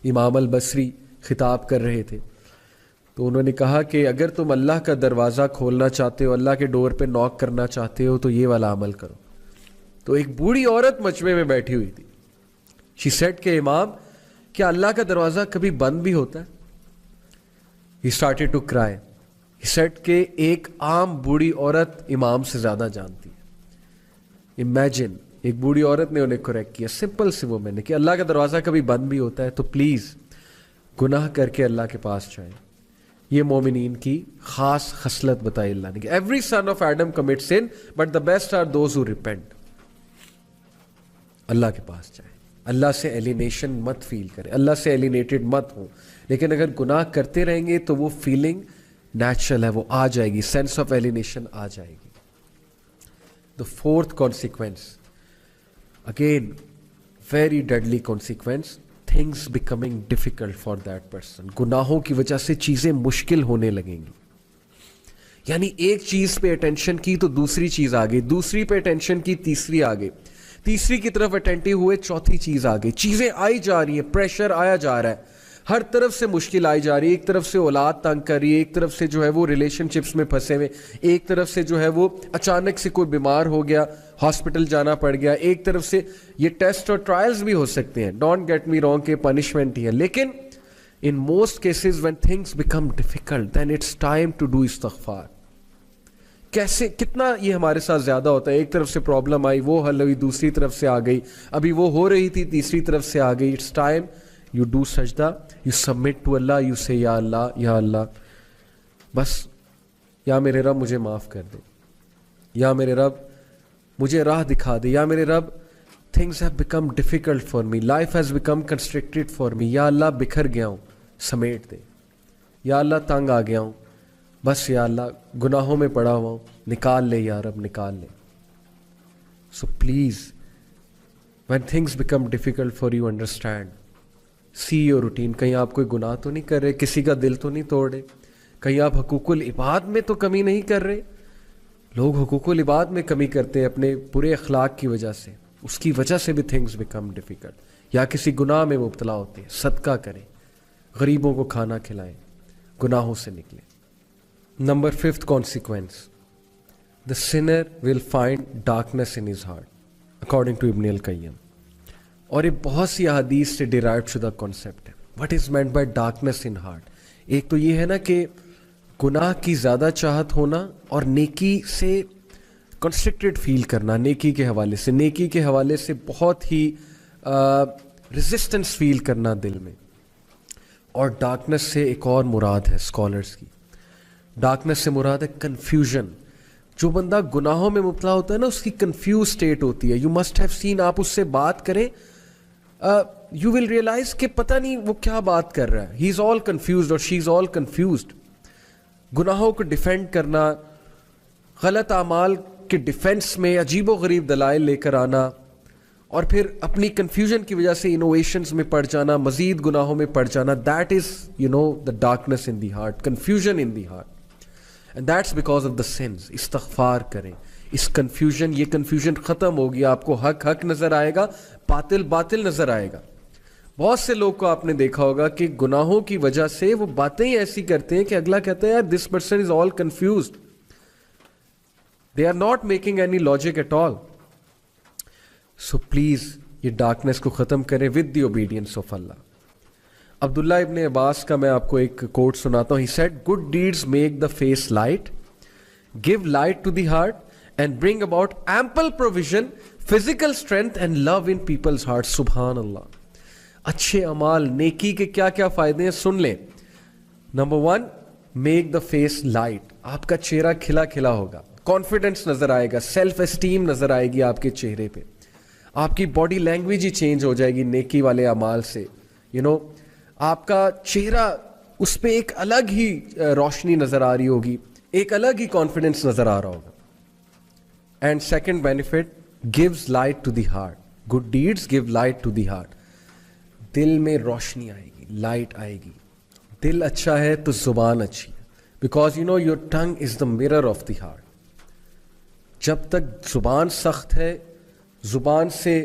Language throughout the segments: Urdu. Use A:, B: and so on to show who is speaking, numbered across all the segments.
A: امام البصری خطاب کر رہے تھے، تو انہوں نے کہا کہ اگر تم اللہ کا دروازہ کھولنا چاہتے ہو، اللہ کے ڈور پہ نوک کرنا چاہتے ہو، تو یہ والا عمل کرو. تو ایک بوڑھی عورت مجمع میں بیٹھی ہوئی تھی. شی سیڈ کہ امام، کیا اللہ کا دروازہ کبھی بند بھی ہوتا ہے؟ He started to cry. He said کہ ایک عام بوڑھی عورت امام سے زیادہ جانتی ہے. امیجن، ایک بوڑھی عورت نے انہیں کریکٹ کیا، سمپل سی وہ میں نے کہ اللہ کا دروازہ کبھی بند بھی ہوتا ہے، تو پلیز گناہ کر کے اللہ کے پاس جائیں. یہ مومنین کی خاص خصلت بتائی اللہ نے کہ every son of Adam commit sin but the best are those who repent. اللہ کے پاس جائیں، اللہ سے ایلینیشن مت فیل کریں، اللہ سے ایلینیٹڈ مت ہوں. لیکن اگر گناہ کرتے رہیں گے تو وہ فیلنگ نیچرل ہے، وہ آ جائے گی، سینس آف ایلینیشن آ جائے گی. The fourth consequence, again very deadly consequence, things becoming difficult for that person. گناہوں کی وجہ سے چیزیں مشکل ہونے لگیں گی. یعنی ایک چیز پہ اٹینشن کی تو دوسری چیز آ گئی، دوسری پہ اٹینشن کی تیسری آ گئی، تیسری کی طرف اٹینٹیو ہوئے چوتھی چیز آ گئی. چیزیں آئی جا رہی ہیں، پریشر آیا جا رہا ہے، ہر طرف سے مشکل آئی جا رہی ہے. ایک طرف سے اولاد تنگ کر رہی ہے، ایک طرف سے جو ہے وہ ریلیشن شپس میں پھنسے ہوئے، ایک طرف سے جو ہے وہ اچانک سے کوئی بیمار ہو گیا، ہاسپٹل جانا پڑ گیا، ایک طرف سے یہ ٹیسٹ اور ٹرائلز بھی ہو سکتے ہیں، ڈونٹ گیٹ می رانگ کہ پنشمنٹ ہی ہے. لیکن in most cases when things become difficult then it's time to do استغفار. کیسے کتنا یہ ہمارے ساتھ زیادہ ہوتا ہے، ایک طرف سے پرابلم آئی، وہ حل ہوئی، دوسری طرف سے آ گئی، ابھی وہ ہو رہی تھی، تیسری طرف سے آ گئی. It's time you do sajda, you submit to Allah, you say یا اللہ بس یا میرے رب مجھے معاف کر دے، یا میرے رب مجھے راہ دکھا دے، یا میرے رب things have become difficult for me, life has become constricted for me، یا اللہ بکھر گیا ہوں سمیٹ دے، یا اللہ تنگ آ گیا ہوں، بس یا اللہ گناہوں میں پڑا ہوا ہوں، نکال لے یا رب نکال لے. So please when things become difficult for you, understand, see your routine. کہیں آپ کوئی گناہ تو نہیں کر رہے، کسی کا دل تو نہیں توڑ رہے، کہیں آپ حقوق العباد میں تو کمی نہیں کر رہے. لوگ حقوق العباد میں کمی کرتے ہیں اپنے برے اخلاق کی وجہ سے، اس کی وجہ سے بھی تھنگس بیکم ڈیفیکلٹ. یا کسی گناہ میں مبتلا ہوتے ہیں، صدقہ کریں، غریبوں کو کھانا کھلائیں، گناہوں سے نکلیں. Number 5th consequence, the sinner will find darkness in his heart according to ابن القیم. اور یہ بہت سی احادیث سے ڈیرائیو شدہ کانسیپٹ ہے. What is meant by darkness in heart? ایک تو یہ ہے نا کہ گناہ کی زیادہ چاہت ہونا اور نیکی سے کنسٹرکٹڈ فیل کرنا، نیکی کے حوالے سے، نیکی کے حوالے سے بہت ہی ریزسٹنس فیل کرنا دل میں. اور ڈارکنیس سے ایک اور مراد ہے اسکالرس کی، ڈارکنیس سے مراد ہے کنفیوژن. جو بندہ گناہوں میں مبتلا ہوتا ہے نا، اس کی کنفیوز اسٹیٹ ہوتی ہے. یو مسٹ ہیو سین، آپ اس سے بات کریں، یو ول ریئلائز کہ پتہ نہیں وہ کیا بات کر رہا ہے. ہی از آل کنفیوزڈ اور شی از آل کنفیوزڈ. گناہوں کو ڈیفینڈ کرنا، غلط اعمال کے ڈیفینس میں عجیب و غریب دلائل لے کر آنا، اور پھر اپنی کنفیوژن کی وجہ سے انوویشنز میں پڑ جانا، مزید گناہوں میں پڑ جانا. That is the darkness in the heart, confusion in the heart. And that's because of the since. استغفار کریں. اس کنفیوژن، یہ کنفیوژن ختم ہوگی، آپ کو حق حق نظر آئے گا، باطل باطل نظر آئے گا. بہت سے لوگ کو آپ نے دیکھا ہوگا کہ گناہوں کی وجہ سے وہ باتیں ایسی کرتے ہیں کہ اگلا کہتا ہے یار this person is all confused, they are not making any logic at all. So please یہ ڈارکنیس کو ختم کریں with the obedience of Allah. Abdullah ibn Abbas کا میں آپ کو ایک کوٹ سناتا ہوں. He said good deeds make the face light, give light to the heart and bring about ample provision, physical strength and love in people's heart. سبحان اللہ. اچھے اعمال، نیکی کے کیا کیا فائدے ہیں سن لیں. Number 1، make the face light. آپ کا چہرہ کھلا کھلا ہوگا، کانفیڈنس نظر آئے گا، سیلف اسٹیم نظر آئے گی آپ کے چہرے پہ. آپ کی باڈی لینگویج ہی چینج ہو جائے گی نیکی والے اعمال سے. آپ کا چہرہ، اس پہ ایک الگ ہی روشنی نظر آ رہی ہوگی، ایک الگ ہی کانفیڈنس نظر آ رہا ہوگا. And second benefit, gives light to the heart. Good deeds give light to the heart. دل میں روشنی آئے گی، لائٹ آئے گی. دل اچھا ہے تو زبان اچھی ہے. Because your tongue is the mirror of the heart. جب تک زبان سخت ہے، زبان سے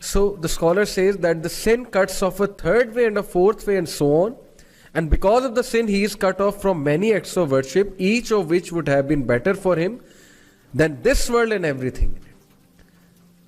A: So the scholar says that the sin cuts off a third way and a fourth way and so on, and because of the sin he is cut off from many acts of worship, each of which would have been better for him than this world and everything in it.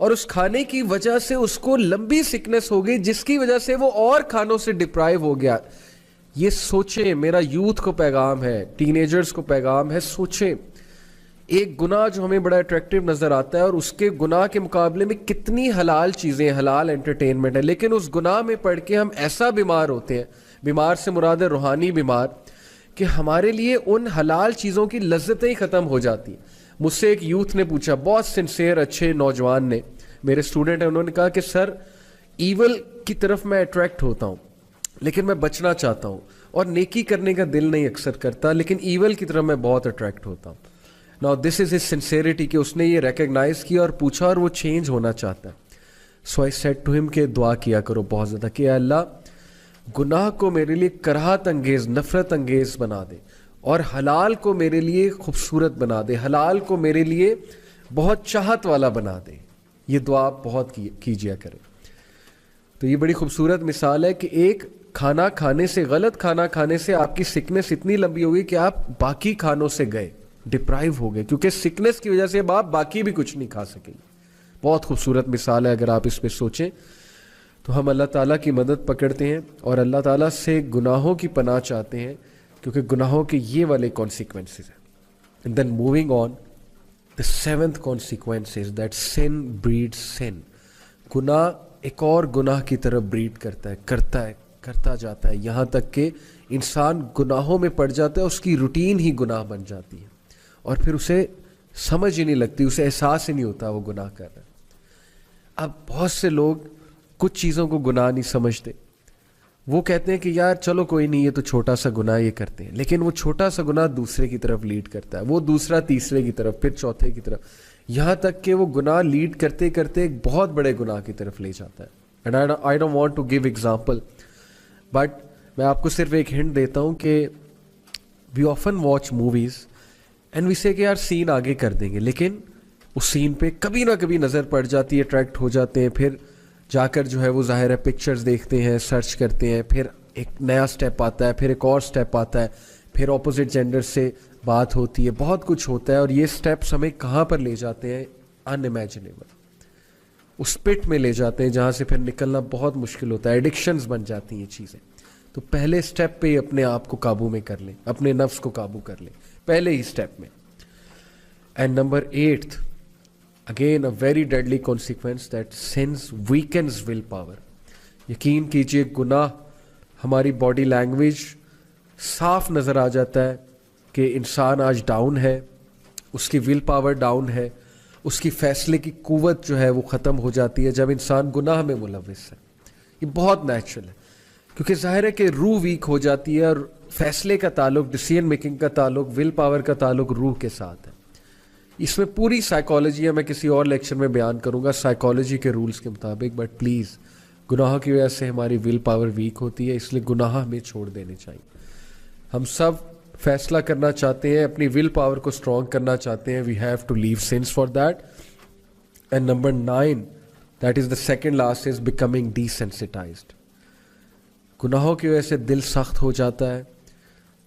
A: اور اس کھانے کی وجہ سے اس کو لمبی سکنس ہو گئی جس کی وجہ سے وہ اور کھانوں سے ڈپرائیو ہو گیا. یہ سوچیں, میرا یوتھ کو پیغام ہے, ٹین ایجرز کو پیغام ہے, سوچیں ایک گناہ جو ہمیں بڑا اٹریکٹیو نظر آتا ہے اور اس کے گناہ کے مقابلے میں کتنی حلال چیزیں, حلال انٹرٹینمنٹ ہے, لیکن اس گناہ میں پڑھ کے ہم ایسا بیمار ہوتے ہیں, بیمار سے مراد ہے روحانی بیمار, کہ ہمارے لیے ان حلال چیزوں کی لذتیں ہی ختم ہو جاتی ہیں. مجھ سے ایک یوتھ نے پوچھا, بہت سنسیئر اچھے نوجوان نے, میرے اسٹوڈنٹ ہیں, انہوں نے کہا کہ سر ایول کی طرف میں اٹریکٹ ہوتا ہوں لیکن میں بچنا چاہتا ہوں, اور نیکی کرنے کا دل نہیں اکثر کرتا, لیکن ایول کی طرف میں بہت اٹریکٹ ہوتا ہوں. Now this is his sincerity کہ اس نے یہ ریکگنائز کیا اور پوچھا اور وہ چینج ہونا چاہتا ہے. So I said to him کہ دعا کیا کرو بہت زیادہ کہ اللہ گناہ کو میرے لیے کراہت انگیز, نفرت انگیز بنا دے, اور حلال کو میرے لیے خوبصورت بنا دے, حلال کو میرے لیے بہت چاہت والا بنا دے. یہ دعا بہت کیجیا کرے. تو یہ بڑی خوبصورت مثال ہے کہ ایک کھانا کھانے سے, غلط کھانا کھانے سے آپ کی سکنس اتنی لمبی ہو گئی کہ آپ باقی کھانوں سے گئے, ڈپرائیو ہو گئے, کیونکہ سکنس کی وجہ سے اب آپ باقی بھی کچھ نہیں کھا سکیں. بہت خوبصورت مثال ہے. اگر آپ اس پہ سوچیں تو ہم اللہ تعالیٰ کی مدد پکڑتے ہیں اور اللہ تعالیٰ سے گناہوں کی پناہ چاہتے ہیں, کیونکہ گناہوں کے یہ والے کانسیکوینسز ہیں. And then moving on, the seventh consequence is that sin breeds sin. گناہ ایک اور گناہ کی طرف بریڈ کرتا جاتا ہے, یہاں تک کہ انسان گناہوں میں پڑ جاتا ہے, اس کی روٹین ہی گناہ بن جاتی ہے, اور پھر اسے سمجھ ہی نہیں لگتی, اسے احساس ہی نہیں ہوتا وہ گناہ کر رہا ہے. اب بہت سے لوگ کچھ چیزوں کو گناہ نہیں سمجھتے, وہ کہتے ہیں کہ یار چلو کوئی نہیں, یہ تو چھوٹا سا گناہ یہ کرتے ہیں, لیکن وہ چھوٹا سا گناہ دوسرے کی طرف لیڈ کرتا ہے, وہ دوسرا تیسرے کی طرف, پھر چوتھے کی طرف, یہاں تک کہ وہ گناہ لیڈ کرتے کرتے ایک بہت بڑے گناہ کی طرف لے جاتا ہے. And I don't want to give example, but میں آپ کو صرف ایک ہنٹ دیتا ہوں کہ we often watch movies and we say کہ یار سین آگے کر دیں گے, لیکن اس سین پہ کبھی نہ کبھی نظر پڑ جاتی ہے, اٹریکٹ ہو جاتے ہیں, پھر جا کر جو ہے وہ ظاہر ہے پکچرز دیکھتے ہیں, سرچ کرتے ہیں, پھر ایک نیا سٹیپ آتا ہے, پھر ایک اور سٹیپ آتا ہے, پھر اپوزٹ جینڈر سے بات ہوتی ہے, بہت کچھ ہوتا ہے, اور یہ سٹیپس ہمیں کہاں پر لے جاتے ہیں, ان امیجنیبل, اس پٹ میں لے جاتے ہیں جہاں سے پھر نکلنا بہت مشکل ہوتا ہے, ایڈکشنز بن جاتی ہیں یہ چیزیں. تو پہلے سٹیپ پہ ہی اپنے آپ کو قابو میں کر لیں, اپنے نفس کو قابو کر لیں پہلے ہی سٹیپ میں. And number 8th, again a very deadly consequence, that sins weakens will power. یقین کیجئے گناہ ہماری باڈی لینگویج صاف نظر آ جاتا ہے کہ انسان آج ڈاؤن ہے, اس کی ول پاور ڈاؤن ہے, اس کی فیصلے کی قوت جو ہے وہ ختم ہو جاتی ہے جب انسان گناہ میں ملوث ہے. یہ بہت نیچرل ہے, کیونکہ ظاہر ہے کہ روح ویک ہو جاتی ہے, اور فیصلے کا تعلق, ڈیسیژن میکنگ کا تعلق, ول پاور کا تعلق روح کے ساتھ ہے. اس میں پوری سائیکالوجی ہے, میں کسی اور لیکچر میں بیان کروں گا سائیکالوجی کے رولز کے مطابق, بٹ پلیز گناہوں کی وجہ سے ہماری ول پاور ویک ہوتی ہے, اس لیے گناہ ہمیں چھوڑ دینے چاہیے. ہم سب فیصلہ کرنا چاہتے ہیں, اپنی ول پاور کو اسٹرانگ کرنا چاہتے ہیں, we have to leave sins for that. And number 9, that is the second last, is becoming desensitized. گناہوں کی وجہ سے دل سخت ہو جاتا ہے,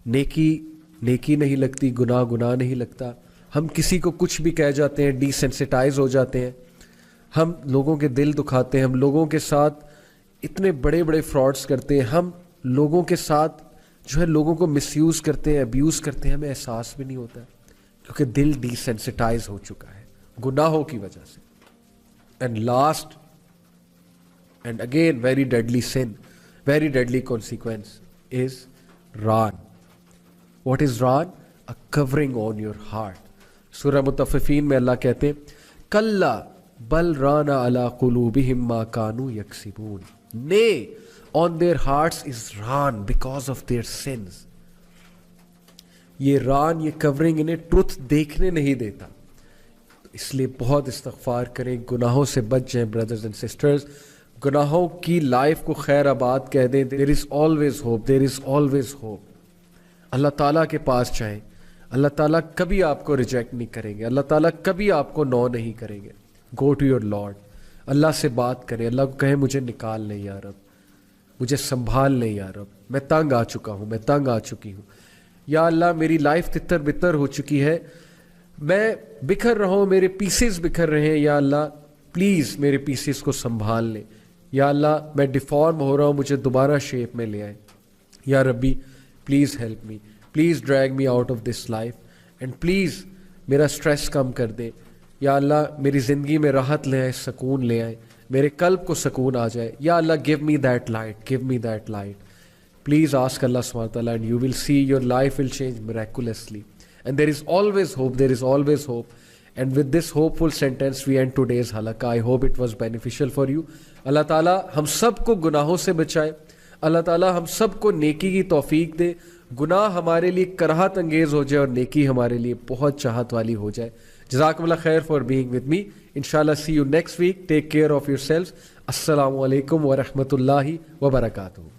A: نیکی نہیں لگتی, گناہ نہیں لگتا, ہم کسی کو کچھ بھی کہہ جاتے ہیں, ڈیسینسٹائز ہو جاتے ہیں, ہم لوگوں کے دل دکھاتے ہیں, ہم لوگوں کے ساتھ اتنے بڑے بڑے فراڈس کرتے ہیں, ہم لوگوں کے ساتھ جو ہے لوگوں کو مس یوز کرتے ہیں, ابیوز کرتے ہیں, ہمیں احساس بھی نہیں ہوتا ہے, کیونکہ دل ڈیسینسٹائز ہو چکا ہے گناہوں کی وجہ سے. And last and again very deadly sin, very deadly consequence is ران. واٹ از ران؟ A covering on your heart. سورہ مطففین میں اللہ کہتے ہیں کلا بل ران علی قلوبہم ما کانوا یکسبون. Nay, on their hearts is raan because of their sins. یہ ران, یہ کورنگ انہیں ٹروتھ دیکھنے نہیں دیتا. اس لیے بہت استغفار کریں, گناہوں سے بچ جائیں بردرز اینڈ سسٹرز. گناہوں کی لائف کو خیر آباد کہہ دیں. There is always hope, there is always hope. اللہ تعالیٰ کے پاس جائیں, اللہ تعالیٰ کبھی آپ کو ریجیکٹ نہیں کریں گے, اللہ تعالیٰ کبھی آپ کو نو نہیں کریں گے. گو ٹو یور لارڈ, اللہ سے بات کریں, اللہ کو کہیں مجھے نکال لیں یا رب, مجھے سنبھال لیں یا رب, میں تنگ آ چکا ہوں, میں تنگ آ چکی ہوں, یا اللہ میری لائف تتر بتر ہو چکی ہے, میں بکھر رہا ہوں, میرے پیسز بکھر رہے ہیں, یا اللہ پلیز میرے پیسز کو سنبھال لیں. یا اللہ میں ڈیفارم ہو رہا ہوں, مجھے دوبارہ شیپ میں لے آئے. یا ربی please help me, please drag me out of this life, and please میرا اسٹریس کم کر دے. یا اللہ میری زندگی میں راحت لے آئے, سکون لے آئے, میرے قلب کو سکون آ جائے. یا اللہ give me that light, give me that light. Please ask Allah subhanahu wa ta'ala and you will see your life will change miraculously. And there is always hope, there is always hope. And with this hopeful sentence we end today's halaqah. I hope it was beneficial for you. Allah ta'ala ہم سب کو گناہوں سے بچائے. اللہ تعالیٰ ہم سب کو نیکی کی توفیق دے. گناہ ہمارے لیے کراہت انگیز ہو جائے اور نیکی ہمارے لیے بہت چاہت والی ہو جائے. جزاکم اللہ خیر for being with me. Inshallah see you next week. Take care of yourselves. السلام علیکم ورحمۃ اللہ وبرکاتہ.